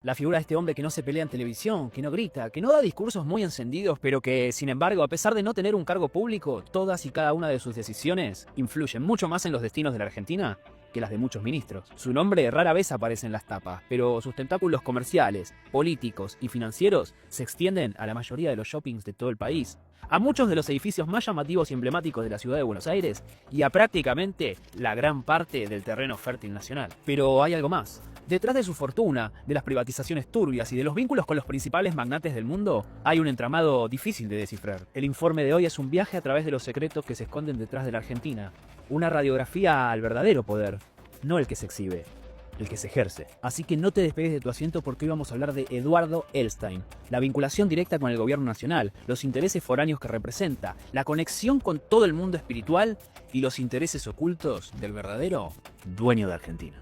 La figura de este hombre que no se pelea en televisión, que no grita, que no da discursos muy encendidos, pero que, sin embargo, a pesar de no tener un cargo público, todas y cada una de sus decisiones influyen mucho más en los destinos de la Argentina que las de muchos ministros. Su nombre rara vez aparece en las tapas, pero sus tentáculos comerciales, políticos y financieros se extienden a la mayoría de los shoppings de todo el país, a muchos de los edificios más llamativos y emblemáticos de la ciudad de Buenos Aires y a prácticamente la gran parte del terreno fértil nacional. Pero hay algo más. Detrás de su fortuna, de las privatizaciones turbias y de los vínculos con los principales magnates del mundo, hay un entramado difícil de descifrar. El informe de hoy es un viaje a través de los secretos que se esconden detrás de la Argentina. Una radiografía al verdadero poder, no el que se exhibe, el que se ejerce. Así que no te despegues de tu asiento porque hoy vamos a hablar de Eduardo Elstein. La vinculación directa con el gobierno nacional, los intereses foráneos que representa, la conexión con todo el mundo espiritual y los intereses ocultos del verdadero dueño de Argentina.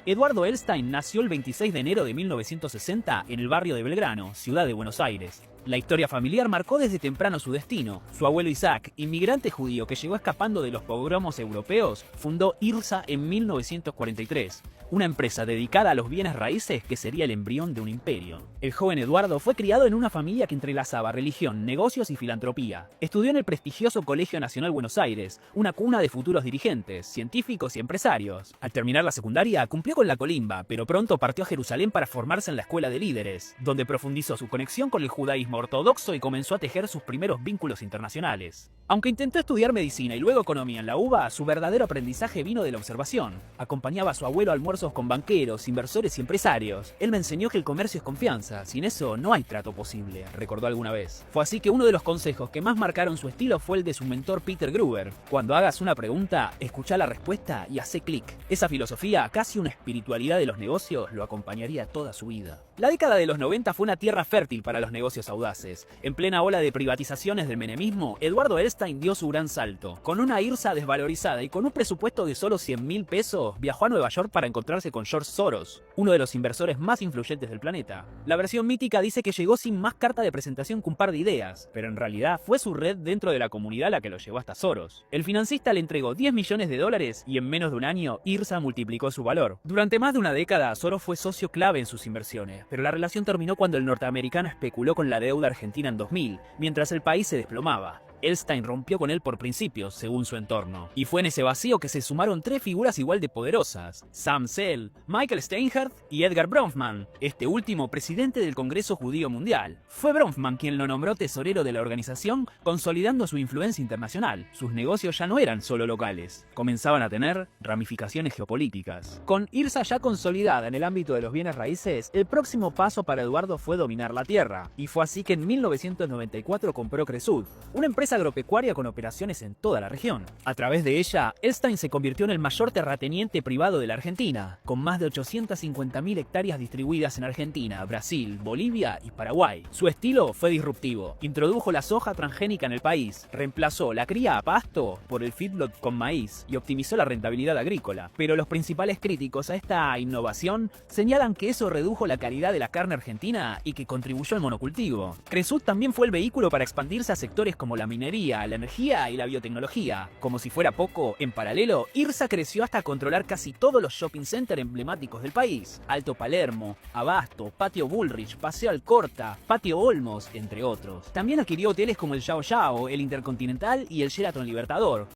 Eduardo Elstein nació el 26 de enero de 1960 en el barrio de Belgrano, ciudad de Buenos Aires. La historia familiar marcó desde temprano su destino. Su abuelo Isaac, inmigrante judío que llegó escapando de los pogromos europeos, fundó IRSA en 1943, una empresa dedicada a los bienes raíces que sería el embrión de un imperio. El joven Eduardo fue criado en una familia que entrelazaba religión, negocios y filantropía. Estudió en el prestigioso Colegio Nacional Buenos Aires, una cuna de futuros dirigentes, científicos y empresarios. Al terminar la secundaria, cumplió con la colimba, pero pronto partió a Jerusalén para formarse en la Escuela de Líderes, donde profundizó su conexión con el judaísmo ortodoxo y comenzó a tejer sus primeros vínculos internacionales. Aunque intentó estudiar medicina y luego economía en la UBA, su verdadero aprendizaje vino de la observación. Acompañaba a su abuelo a almuerzos con banqueros, inversores y empresarios. Él me enseñó que el comercio es confianza, sin eso no hay trato posible, recordó alguna vez. Fue así que uno de los consejos que más marcaron su estilo fue el de su mentor Peter Gruber. Cuando hagas una pregunta, escucha la respuesta y hace clic. Esa filosofía, casi una espiritualidad de los negocios, lo acompañaría toda su vida. La década de los 90 fue una tierra fértil para los negocios audaces. En plena ola de privatizaciones del menemismo, Eduardo Elstein dio su gran salto. Con una IRSA desvalorizada y con un presupuesto de solo 100.000 pesos, viajó a Nueva York para encontrarse con George Soros, uno de los inversores más influyentes del planeta. La versión mítica dice que llegó sin más carta de presentación que un par de ideas, pero en realidad fue su red dentro de la comunidad la que lo llevó hasta Soros. El financista le entregó $10 millones y en menos de un año, IRSA multiplicó su valor. Durante más de una década, Soros fue socio clave en sus inversiones, pero la relación terminó cuando el norteamericano especuló con la deuda argentina en 2000, mientras el país se desplomaba. Elstein rompió con él por principios, según su entorno. Y fue en ese vacío que se sumaron tres figuras igual de poderosas: Sam Zell, Michael Steinhardt y Edgar Bronfman, este último presidente del Congreso Judío Mundial. Fue Bronfman quien lo nombró tesorero de la organización, consolidando su influencia internacional. Sus negocios ya no eran solo locales, comenzaban a tener ramificaciones geopolíticas. Con IRSA ya consolidada en el ámbito de los bienes raíces, el próximo paso para Eduardo fue dominar la tierra. Y fue así que en 1994 compró Cresud, una empresa agropecuaria con operaciones en toda la región. A través de ella, Elstein se convirtió en el mayor terrateniente privado de la Argentina, con más de 850.000 hectáreas distribuidas en Argentina, Brasil, Bolivia y Paraguay. Su estilo fue disruptivo. Introdujo la soja transgénica en el país, reemplazó la cría a pasto por el feedlot con maíz y optimizó la rentabilidad agrícola. Pero los principales críticos a esta innovación señalan que eso redujo la calidad de la carne argentina y que contribuyó al monocultivo. Cresud también fue el vehículo para expandirse a sectores como la minería, la energía y la biotecnología. Como si fuera poco, en paralelo, IRSA creció hasta controlar casi todos los shopping centers emblemáticos del país: Alto Palermo, Abasto, Patio Bullrich, Paseo Alcorta, Patio Olmos, entre otros. También adquirió hoteles como el Yao Yao, el Intercontinental y el Sheraton Libertador.